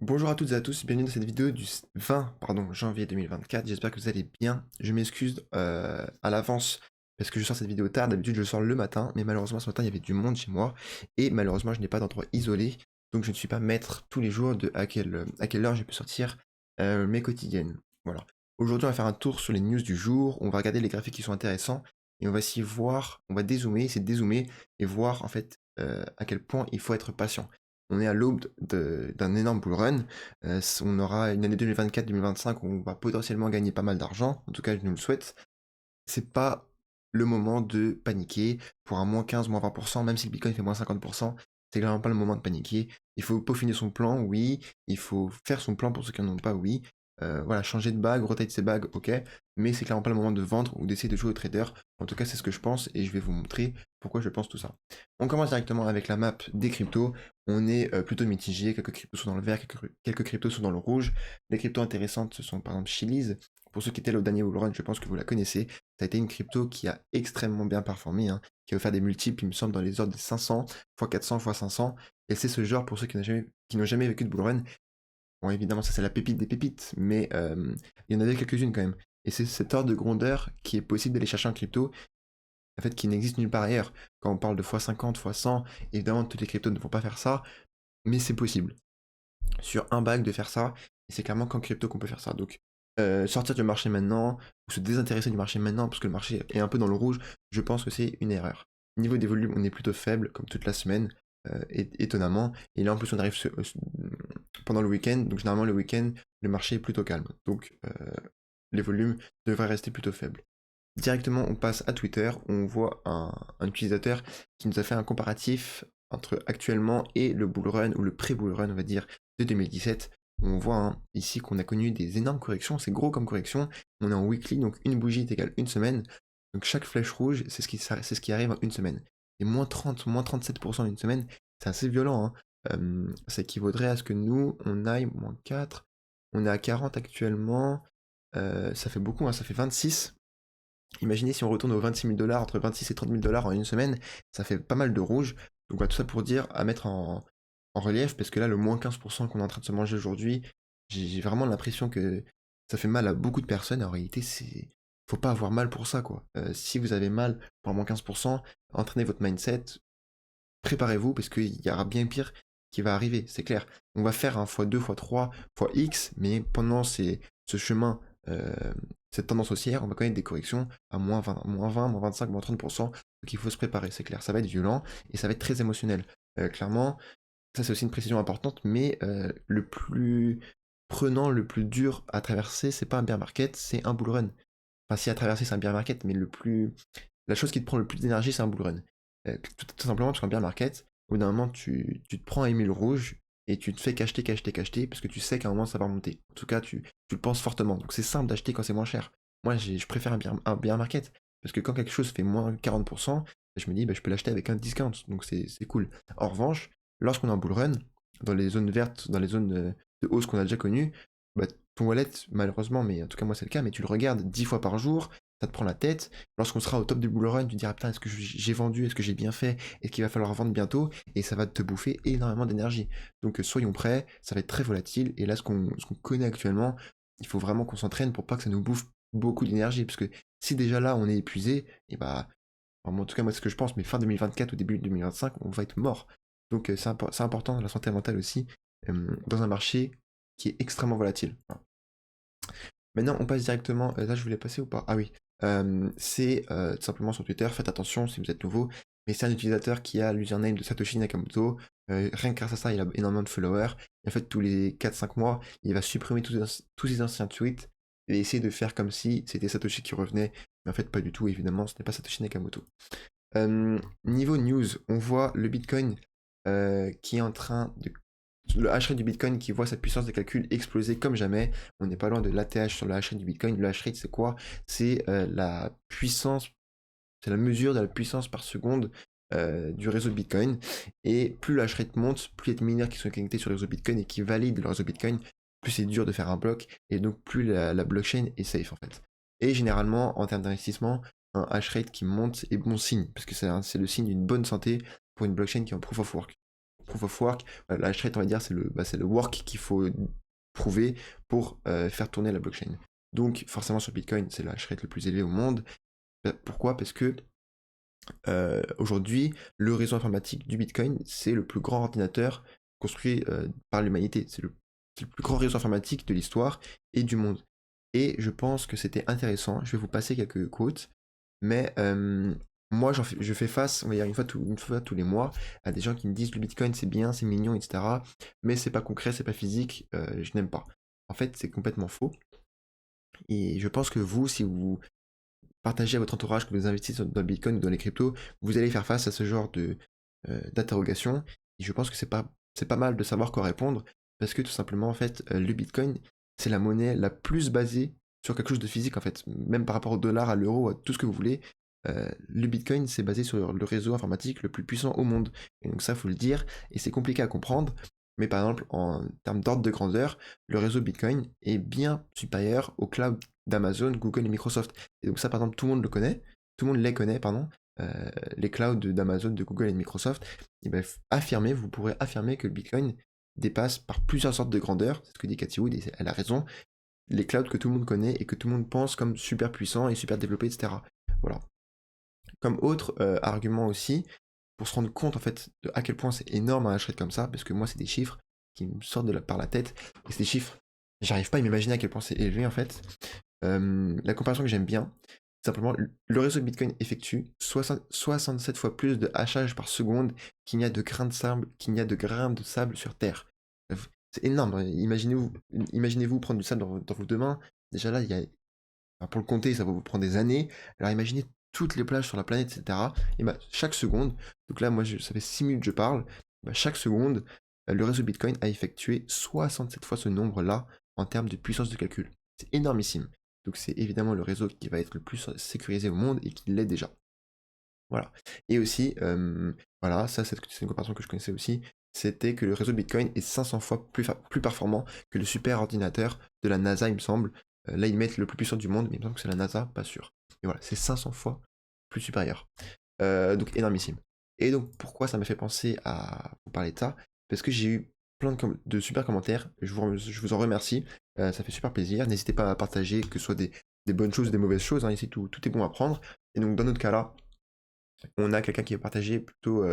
Bonjour à toutes et à tous, bienvenue dans cette vidéo du 20 janvier 2024, j'espère que vous allez bien. Je m'excuse à l'avance parce que je sors cette vidéo tard, d'habitude je le sors le matin, mais malheureusement ce matin il y avait du monde chez moi, et malheureusement je n'ai pas d'endroit isolé, donc je ne suis pas maître tous les jours de à quelle heure je peux sortir mes quotidiennes. Voilà. Aujourd'hui on va faire un tour sur les news du jour, on va regarder les graphiques qui sont intéressants, et on va essayer de voir, on va dézoomer, essayer de dézoomer, et voir en fait à quel point il faut être patient. On est à l'aube d'un énorme bull run. On aura une année 2024-2025 où on va potentiellement gagner pas mal d'argent. En tout cas, je nous le souhaite. C'est pas le moment de paniquer pour un moins 15, moins 20%, même si le Bitcoin fait moins 50%. C'est clairement pas le moment de paniquer. Il faut peaufiner son plan, oui. Il faut faire son plan pour ceux qui n'en ont pas, oui. Voilà, changer de bague, rotate ses bagues, ok. Mais c'est clairement pas le moment de vendre ou d'essayer de jouer au trader. En tout cas, c'est ce que je pense et je vais vous montrer pourquoi je pense tout ça. On commence directement avec la map des cryptos. On est plutôt mitigé. Quelques cryptos sont dans le vert, quelques cryptos sont dans le rouge. Les cryptos intéressantes, ce sont par exemple Chiliz. Pour ceux qui étaient là au dernier bull run, je pense que vous la connaissez. Ça a été une crypto qui a extrêmement bien performé, hein, qui a offert des multiples, il me semble, dans les ordres de 500, x 400, x 500. Et c'est ce genre, pour ceux qui n'ont jamais vécu de bull run, bon, évidemment, ça c'est la pépite des pépites, mais il y en avait quelques-unes quand même. Et c'est cet ordre de grandeur qui est possible d'aller chercher en crypto, en fait, qui n'existe nulle part ailleurs. Quand on parle de x50, x100, évidemment, toutes les cryptos ne vont pas faire ça, mais c'est possible. Sur un bac de faire ça, et c'est clairement qu'en crypto qu'on peut faire ça. Donc, sortir du marché maintenant, ou se désintéresser du marché maintenant, parce que le marché est un peu dans le rouge, je pense que c'est une erreur. Niveau des volumes, on est plutôt faible, comme toute la semaine, étonnamment. Et là, en plus, on arrive pendant le week-end, donc généralement, le week-end, le marché est plutôt calme. Donc, les volumes devraient rester plutôt faibles. Directement, on passe à Twitter, on voit un utilisateur qui nous a fait un comparatif entre actuellement et le bull run, ou le pré-bull run, on va dire, de 2017. On voit ici qu'on a connu des énormes corrections, c'est gros comme correction. On est en weekly, donc une bougie est égale une semaine. Donc chaque flèche rouge, c'est ce qui arrive en une semaine. Et moins 30, moins 37% en une semaine, c'est assez violent, hein. Ça équivaudrait à ce que nous, on aille moins 4. On est à 40 actuellement. Ça fait beaucoup, hein, ça fait 26. Imaginez si on retourne aux 26 000 dollars, entre 26 et 30 000 dollars en une semaine, ça fait pas mal de rouge. Donc voilà, tout ça pour dire, à mettre en relief, parce que là, le moins 15% qu'on est en train de se manger aujourd'hui, j'ai vraiment l'impression que ça fait mal à beaucoup de personnes. En réalité, faut pas avoir mal pour ça, quoi. Si vous avez mal pour un moins 15%, entraînez votre mindset, préparez-vous, parce qu'il y aura bien pire qui va arriver, c'est clair. On va faire un x2, x3, x mais pendant ce chemin, cette tendance haussière, on va connaître des corrections à moins 20, moins 25, moins 30%. Donc il faut se préparer, c'est clair. Ça va être violent et ça va être très émotionnel. Clairement, ça c'est aussi une précision importante, mais le plus prenant, le plus dur à traverser, c'est pas un bear market, c'est un bull run. Enfin, si à traverser, c'est un bear market, mais la chose qui te prend le plus d'énergie, c'est un bull run. Tout simplement parce qu'en bear market, au bout d'un moment, tu te prends à Émile Rouge et tu te fais qu'acheter, parce que tu sais qu'à un moment, ça va remonter. En tout cas, tu le penses fortement. Donc c'est simple d'acheter quand c'est moins cher. Moi, je préfère un bear market, parce que quand quelque chose fait moins 40%, je me dis, bah, je peux l'acheter avec un discount. Donc c'est cool. En revanche, lorsqu'on est en bull run, dans les zones vertes, dans les zones de hausse qu'on a déjà connues, bah, ton wallet, malheureusement, mais en tout cas moi c'est le cas, mais tu le regardes 10 fois par jour, ça te prend la tête. Lorsqu'on sera au top du bull run, tu te diras putain, est-ce que j'ai vendu, est-ce que j'ai bien fait, est-ce qu'il va falloir vendre bientôt, et ça va te bouffer énormément d'énergie. Donc soyons prêts, ça va être très volatile, et là ce qu'on connaît actuellement, il faut vraiment qu'on s'entraîne pour pas que ça nous bouffe beaucoup d'énergie, parce que si déjà là on est épuisé, et bah, en tout cas moi c'est ce que je pense, mais fin 2024 ou début 2025, on va être mort. Donc c'est important, la santé mentale aussi, dans un marché qui est extrêmement volatile. Voilà. Maintenant, on passe directement. Là, je voulais passer ou pas? Ah oui. C'est tout simplement sur Twitter. Faites attention si vous êtes nouveau. Mais c'est un utilisateur qui a l'username de Satoshi Nakamoto. Rien que grâce à ça, il a énormément de followers. Et en fait, tous les 4-5 mois, il va supprimer tous ses anciens tweets et essayer de faire comme si c'était Satoshi qui revenait. Mais en fait, pas du tout. Évidemment, ce n'est pas Satoshi Nakamoto. Niveau news, on voit le Bitcoin qui est en train de le hash rate du Bitcoin qui voit sa puissance de calcul exploser comme jamais. On n'est pas loin de l'ATH sur le hash rate du Bitcoin. Le hash rate, c'est quoi? C'est la puissance, c'est la mesure de la puissance par seconde du réseau de Bitcoin. Et plus le hash rate monte, plus il y a de mineurs qui sont connectés sur le réseau Bitcoin et qui valident le réseau Bitcoin, plus c'est dur de faire un bloc, et donc plus la blockchain est safe en fait. Et généralement, en termes d'investissement, un hash rate qui monte est bon signe, parce que c'est le signe d'une bonne santé pour une blockchain qui est en proof of work. proof of work. La hash rate, on va dire, c'est le work qu'il faut prouver pour faire tourner la blockchain. Donc forcément sur Bitcoin, c'est le hash rate le plus élevé au monde. Pourquoi? Parce que aujourd'hui, le réseau informatique du Bitcoin, c'est le plus grand ordinateur construit par l'humanité. C'est le plus grand réseau informatique de l'histoire et du monde. Et je pense que c'était intéressant. Je vais vous passer quelques quotes, mais moi, je fais face, on va dire une fois tous les mois, à des gens qui me disent le Bitcoin c'est bien, c'est mignon, etc. Mais c'est pas concret, c'est pas physique, je n'aime pas. En fait, c'est complètement faux. Et je pense que vous, si vous partagez à votre entourage que vous investissez dans le Bitcoin ou dans les cryptos, vous allez faire face à ce genre d'interrogation. Et je pense que c'est pas mal de savoir quoi répondre, parce que tout simplement, en fait, le Bitcoin, c'est la monnaie la plus basée sur quelque chose de physique, en fait. Même par rapport au dollar, à l'euro, à tout ce que vous voulez, le Bitcoin, c'est basé sur le réseau informatique le plus puissant au monde. Et donc ça, faut le dire, et c'est compliqué à comprendre. Mais par exemple, en termes d'ordre de grandeur, le réseau Bitcoin est bien supérieur au cloud d'Amazon, Google et Microsoft. Et donc ça, par exemple, tout le monde le connaît, tout le monde les connaît, pardon, les clouds d'Amazon, de Google et de Microsoft. Et ben, vous pourrez affirmer que le Bitcoin dépasse par plusieurs sortes de grandeur, c'est ce que dit Cathy Wood, et elle a raison, les clouds que tout le monde connaît et que tout le monde pense comme super puissants et super développés, etc. Voilà. Comme autre argument aussi, pour se rendre compte en fait de à quel point c'est énorme un hash rate comme ça, parce que moi c'est des chiffres qui me sortent par la tête, et ces chiffres, j'arrive pas à m'imaginer à quel point c'est élevé en fait. La comparaison que j'aime bien, simplement, le réseau de Bitcoin effectue 67 fois plus de hachage par seconde qu'il n'y a de grains de sable, sur Terre. C'est énorme, hein. Imaginez-vous prendre du sable dans vos deux mains. Déjà là, pour le compter, ça va vous prendre des années. Alors imaginez toutes les plages sur la planète, etc. Et bah, chaque seconde, donc là, ça fait 6 minutes que je parle, bah, chaque seconde, le réseau Bitcoin a effectué 67 fois ce nombre-là en termes de puissance de calcul. C'est énormissime. Donc c'est évidemment le réseau qui va être le plus sécurisé au monde et qui l'est déjà. Voilà. Et aussi, voilà, ça c'est une comparaison que je connaissais aussi, c'était que le réseau Bitcoin est 500 fois plus performant que le super ordinateur de la NASA, il me semble. Là, ils mettent le plus puissant du monde, mais il me semble que c'est la NASA, pas sûr. Et voilà, c'est 500 fois plus supérieur. Donc énormissime. Et donc pourquoi ça m'a fait penser à vous parler de ça? Parce que j'ai eu plein de super commentaires, je vous en remercie, ça fait super plaisir. N'hésitez pas à partager, que ce soit des bonnes choses ou des mauvaises choses, hein, ici tout est bon à prendre. Et donc dans notre cas là, on a quelqu'un qui va partager plutôt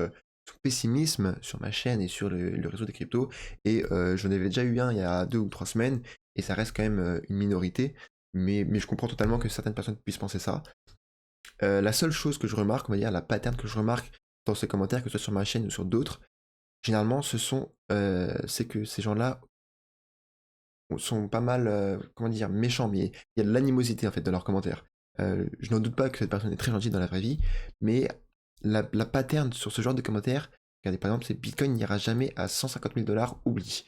son pessimisme sur ma chaîne et sur le réseau des cryptos. Et j'en avais déjà eu un il y a 2 ou 3 semaines, et ça reste quand même une minorité. Mais je comprends totalement que certaines personnes puissent penser ça. La seule chose que je remarque, on va dire, la pattern que je remarque dans ces commentaires, que ce soit sur ma chaîne ou sur d'autres, généralement, c'est que ces gens-là sont pas mal, comment dire, méchants, mais il y a de l'animosité en fait dans leurs commentaires. Je n'en doute pas que cette personne est très gentille dans la vraie vie, mais la pattern sur ce genre de commentaires, regardez par exemple, c'est Bitcoin n'ira jamais à 150 000 dollars, oublie.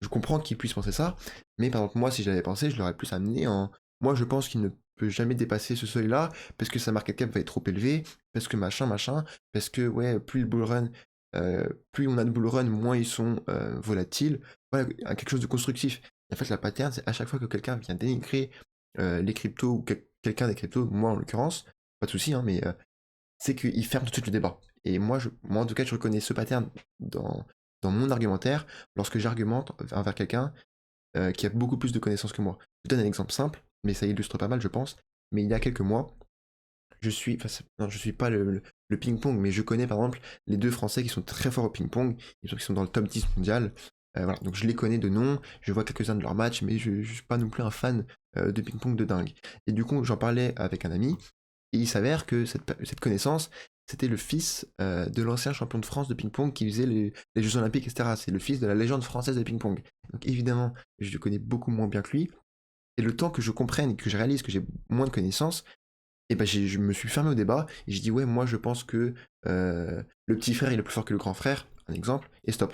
Je comprends qu'ils puissent penser ça, mais par exemple, moi, si je l'avais pensé, je l'aurais plus amené en. Moi, je pense qu'il ne peut jamais dépasser ce seuil-là, parce que sa market cap va être trop élevée, parce que machin, parce que, ouais, plus on a de bull run, moins ils sont volatiles. Voilà, quelque chose de constructif. Et en fait, la pattern, c'est à chaque fois que quelqu'un vient dénigrer les cryptos, ou quelqu'un des cryptos, moi en l'occurrence, pas de souci, hein, mais c'est qu'il ferme tout de suite le débat. Et moi, en tout cas, je reconnais ce pattern dans mon argumentaire lorsque j'argumente envers quelqu'un qui a beaucoup plus de connaissances que moi. Je vous donne un exemple simple, mais ça illustre pas mal, je pense. Mais il y a quelques mois, non, je suis pas le ping-pong, mais je connais par exemple les deux Français qui sont très forts au ping-pong, ils sont dans le top 10 mondial. Voilà, donc je les connais de nom, je vois quelques-uns de leurs matchs, mais je suis pas non plus un fan de ping-pong de dingue. Et du coup, j'en parlais avec un ami, et il s'avère que cette connaissance, c'était le fils de l'ancien champion de France de ping-pong qui faisait les Jeux Olympiques, etc. C'est le fils de la légende française de ping-pong. Donc évidemment, je le connais beaucoup moins bien que lui. Et le temps que je comprenne et que je réalise que j'ai moins de connaissances, et ben je me suis fermé au débat et j'ai dit ouais, moi je pense que le petit frère il est plus fort que le grand frère, un exemple, et stop.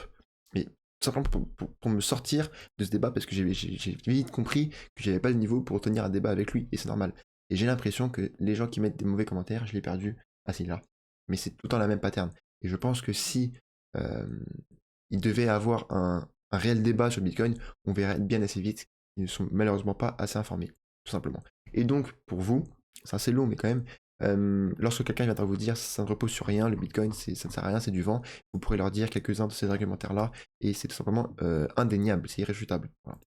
Mais tout simplement pour me sortir de ce débat parce que j'ai vite compris que j'avais pas le niveau pour tenir un débat avec lui et c'est normal. Et j'ai l'impression que les gens qui mettent des mauvais commentaires, je l'ai perdu à là. Mais c'est tout le temps la même pattern. Et je pense que si euh, il devait avoir un réel débat sur Bitcoin, on verrait bien assez vite. Ils ne sont malheureusement pas assez informés, tout simplement. Et donc, pour vous, c'est assez long, mais quand même, Lorsque quelqu'un viendra vous dire ça ne repose sur rien, le Bitcoin ça ne sert à rien, c'est du vent, vous pourrez leur dire quelques-uns de ces argumentaires-là, et c'est tout simplement indéniable, c'est irréfutable. Voilà.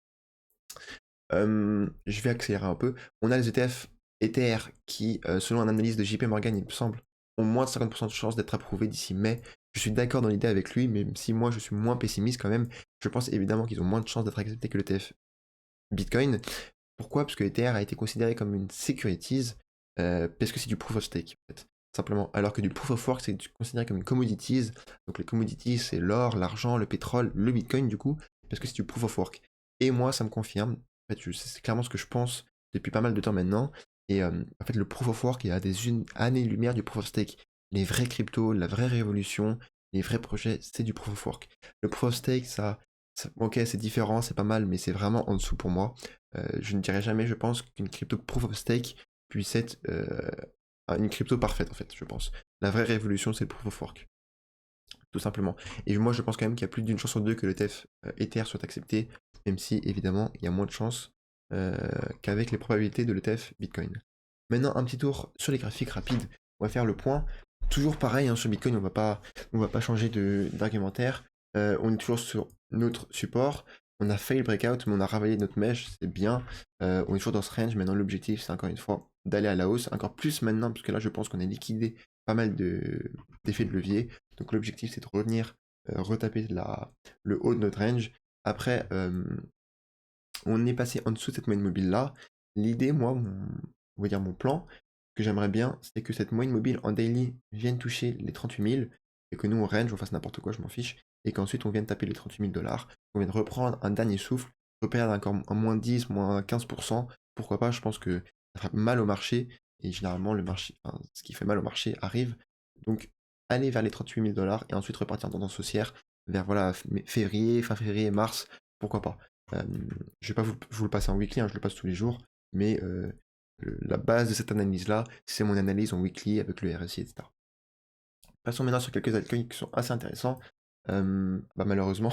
Je vais accélérer un peu. On a les ETF Ether qui, selon une analyse de JP Morgan, il me semble, ont moins de 50% de chances d'être approuvés d'ici mai. Je suis d'accord dans l'idée avec lui, mais si moi je suis moins pessimiste quand même, je pense évidemment qu'ils ont moins de chances d'être acceptés que l'ETF Bitcoin. Pourquoi? Parce que Ether a été considéré comme une securities, parce que c'est du proof of stake, en fait. Simplement. Alors que du proof of work, c'est considéré comme une commodities. Donc les commodities, c'est l'or, l'argent, le pétrole, le Bitcoin, du coup, parce que c'est du proof of work. Et moi, ça me confirme. En fait, c'est clairement ce que je pense depuis pas mal de temps maintenant. Et en fait, le proof of work est à des années-lumière du proof of stake. Les vrais cryptos, la vraie révolution, les vrais projets, c'est du proof of work. Le proof of stake, ok, c'est différent, c'est pas mal, mais c'est vraiment en dessous pour moi. Je ne dirais jamais, je pense, qu'une crypto proof of stake puisse être une crypto parfaite, en fait, je pense. La vraie révolution, c'est le proof of work, tout simplement. Et moi, je pense quand même qu'il y a plus d'une chance sur deux que le TF Ether soit accepté, même si, évidemment, il y a moins de chances qu'avec les probabilités de l'ETF Bitcoin. Maintenant, un petit tour sur les graphiques rapides. On va faire le point. Toujours pareil, hein, sur Bitcoin, on va pas changer d'argumentaire. On est toujours sur notre support. On a fail breakout, mais on a travaillé notre mèche, c'est bien. On est toujours dans ce range. Maintenant, l'objectif, c'est encore une fois d'aller à la hausse. Encore plus maintenant, parce que là, je pense qu'on a liquidé pas mal d'effets de levier. Donc, l'objectif, c'est de revenir retaper le haut de notre range. Après, on est passé en dessous de cette moyenne mobile là. L'idée, moi, on va dire mon plan, que j'aimerais bien, c'est que cette moyenne mobile en daily vienne toucher les 38 000 et que nous on range, on fasse n'importe quoi, je m'en fiche, et qu'ensuite on vienne taper les 38 000 $, qu'on vienne reprendre un dernier souffle, reperdre encore un moins 10, moins 15%, pourquoi pas, je pense que ça fera mal au marché, et généralement le marché, enfin, ce qui fait mal au marché arrive, donc aller vers les 38 000 $ et ensuite repartir en tendance haussière vers voilà, février, fin février, mars, pourquoi pas. Euh, je vais pas vous le passer en weekly, hein, je le passe tous les jours, mais la base de cette analyse-là, c'est mon analyse en weekly avec le RSI, etc. Passons maintenant sur quelques altcoins qui sont assez intéressants. Malheureusement,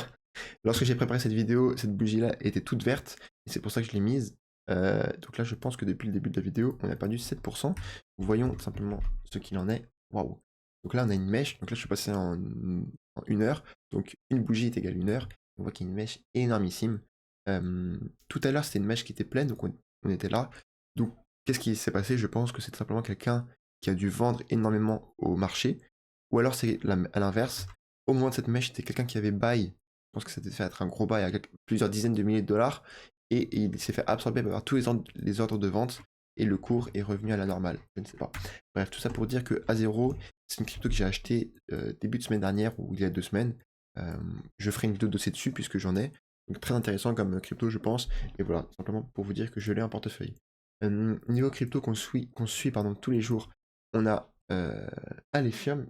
lorsque j'ai préparé cette vidéo, cette bougie-là était toute verte, et c'est pour ça que je l'ai mise. Donc là, je pense que depuis le début de la vidéo, on a perdu 7%. Voyons simplement ce qu'il en est. Waouh! Donc là, on a une mèche. Donc là, je suis passé en 1 heure. Donc une bougie est égale 1 heure. On voit qu'il y a une mèche énormissime. Tout à l'heure, c'était une mèche qui était pleine, donc on était là. Donc, qu'est-ce qui s'est passé? Je pense que c'est tout simplement quelqu'un qui a dû vendre énormément au marché. Ou alors, c'est à l'inverse. Au moment de cette mèche, c'était quelqu'un qui avait buy. Je pense que c'était fait être un gros buy à plusieurs dizaines de milliers de dollars. Et il s'est fait absorber par tous les ordres de vente. Et le cours est revenu à la normale. Je ne sais pas. Bref, tout ça pour dire que A0, c'est une crypto que j'ai acheté début de semaine dernière ou il y a 2 semaines. Je ferai une vidéo de dossier dessus puisque j'en ai. Donc très intéressant comme crypto, je pense. Et voilà, simplement pour vous dire que je l'ai en portefeuille. Niveau crypto qu'on suit pardon, tous les jours, on a Alephium.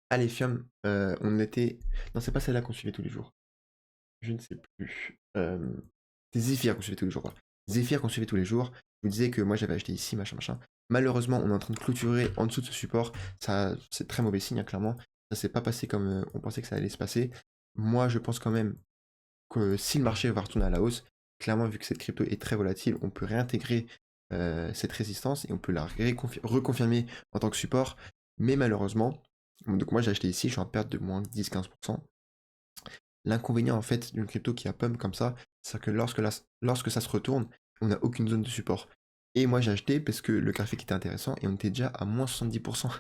Alephium, on était... Non, c'est pas celle-là qu'on suivait tous les jours. Je ne sais plus. C'est Zephyr qu'on suivait tous les jours. Voilà. Zephyr qu'on suivait tous les jours. Je vous disais que moi j'avais acheté ici, machin, machin. Malheureusement, on est en train de clôturer en dessous de ce support. Ça, c'est très mauvais signe, hein, clairement. Ça s'est pas passé comme on pensait que ça allait se passer. Moi, je pense quand même que si le marché va retourner à la hausse, clairement, vu que cette crypto est très volatile, on peut réintégrer cette résistance et on peut la reconfirmer en tant que support. Mais malheureusement, donc moi j'ai acheté ici, je suis en perte de moins 10-15%. L'inconvénient en fait d'une crypto qui a pump comme ça, c'est que lorsque ça se retourne, on n'a aucune zone de support. Et moi j'ai acheté parce que le graphique était intéressant et on était déjà à moins 70%.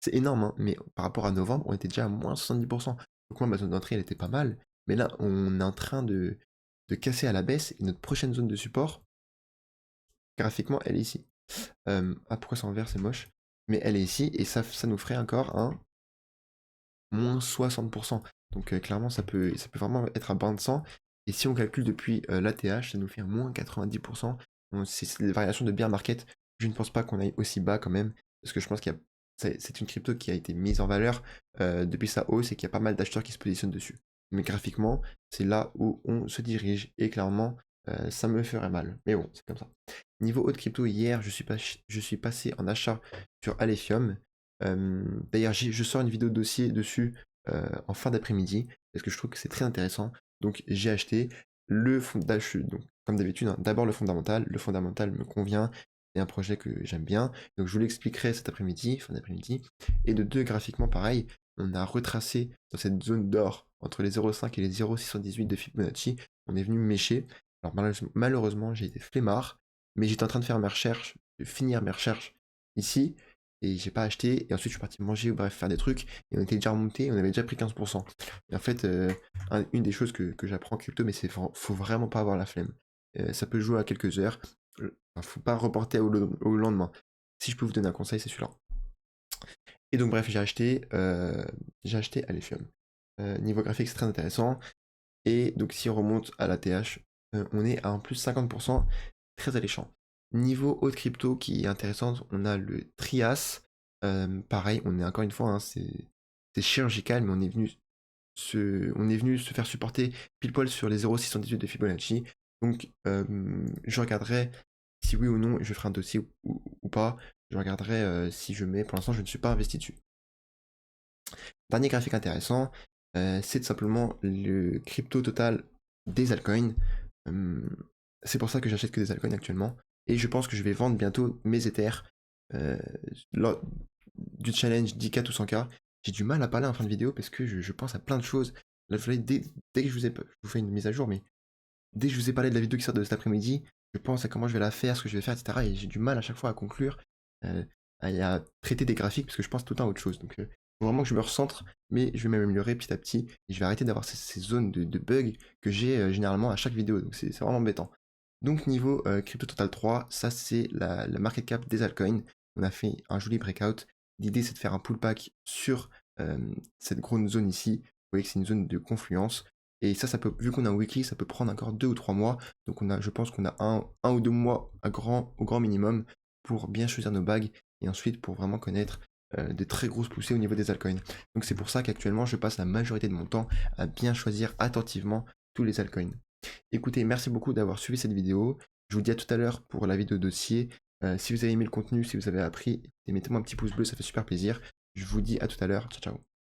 C'est énorme, hein, mais par rapport à novembre, on était déjà à moins 70%. Donc moi ma zone d'entrée elle était pas mal, mais là on est en train de casser à la baisse et notre prochaine zone de support, graphiquement, elle est ici. Pourquoi c'est en vert, c'est moche. Mais elle est ici et ça nous ferait encore un moins 60%. Donc clairement, ça peut vraiment être à bain de sang. Et si on calcule depuis l'ATH, ça nous fait un moins 90%. Donc, c'est des variations de bear market. Je ne pense pas qu'on aille aussi bas quand même, parce que je pense c'est une crypto qui a été mise en valeur depuis sa hausse et qu'il y a pas mal d'acheteurs qui se positionnent dessus. Mais graphiquement, c'est là où on se dirige. Et clairement, ça me ferait mal. Mais bon, c'est comme ça. Niveau haute crypto, hier, je suis passé en achat sur Alephium. D'ailleurs, je sors une vidéo de dossier dessus en fin d'après-midi, parce que je trouve que c'est très intéressant. Donc j'ai acheté le fond d'achat, donc comme d'habitude, hein, d'abord le fondamental me convient, c'est un projet que j'aime bien. Donc je vous l'expliquerai cet après-midi, fin d'après-midi. Et de deux, graphiquement pareil, on a retracé dans cette zone d'or entre les 0,5 et les 0,618 de Fibonacci, on est venu mécher. Alors malheureusement, j'ai été flemmard, mais j'étais en train de faire mes recherches, de finir mes recherches ici, et j'ai pas acheté, et ensuite je suis parti manger, ou bref, faire des trucs, et on était déjà remonté, on avait déjà pris 15%. Et en fait, une des choses que j'apprends en crypto, mais faut vraiment pas avoir la flemme. Ça peut jouer à quelques heures, faut pas reporter au lendemain. Si je peux vous donner un conseil, c'est celui-là. Et donc bref, j'ai acheté Alephium. Niveau graphique, c'est très intéressant. Et donc si on remonte à la TH, on est à un plus 50%, très alléchant. Niveau haute crypto qui est intéressante, on a le Trias. Pareil, on est encore une fois, hein, c'est chirurgical, mais on est venu se faire supporter pile poil sur les 0,618 de Fibonacci. Donc je regarderai si oui ou non je ferai un dossier ou pas. Je regarderai si je mets. Pour l'instant, je ne suis pas investi dessus. Dernier graphique intéressant, c'est tout simplement le crypto total des altcoins. C'est pour ça que j'achète que des altcoins actuellement. Et je pense que je vais vendre bientôt mes Ethers lors du challenge 10K ou 100K. J'ai du mal à parler en fin de vidéo parce que je pense à plein de choses. Là, dès que je vous fais une mise à jour, mais dès que je vous ai parlé de la vidéo qui sort de cet après-midi, je pense à comment je vais la faire, ce que je vais faire, etc. Et j'ai du mal à chaque fois à conclure, euh, à traiter des graphiques parce que je pense tout le temps à autre chose. Donc, faut vraiment que je me recentre, mais je vais m'améliorer petit à petit et je vais arrêter d'avoir ces zones de bugs que j'ai généralement à chaque vidéo. Donc, c'est vraiment embêtant. Donc, niveau Crypto Total 3, ça c'est la market cap des altcoins. On a fait un joli breakout. L'idée c'est de faire un pullback sur cette grande zone ici. Vous voyez que c'est une zone de confluence. Et ça peut, vu qu'on a un weekly, ça peut prendre encore 2 ou 3 mois. Donc je pense qu'on a un ou 2 mois au grand minimum pour bien choisir nos bagues et ensuite pour vraiment connaître des très grosses poussées au niveau des altcoins. Donc c'est pour ça qu'actuellement je passe la majorité de mon temps à bien choisir attentivement tous les altcoins. Écoutez, merci beaucoup d'avoir suivi cette vidéo. Je vous dis à tout à l'heure pour la vidéo dossier. Si vous avez aimé le contenu, si vous avez appris, mettez-moi un petit pouce bleu, ça fait super plaisir. Je vous dis à tout à l'heure. Ciao, ciao.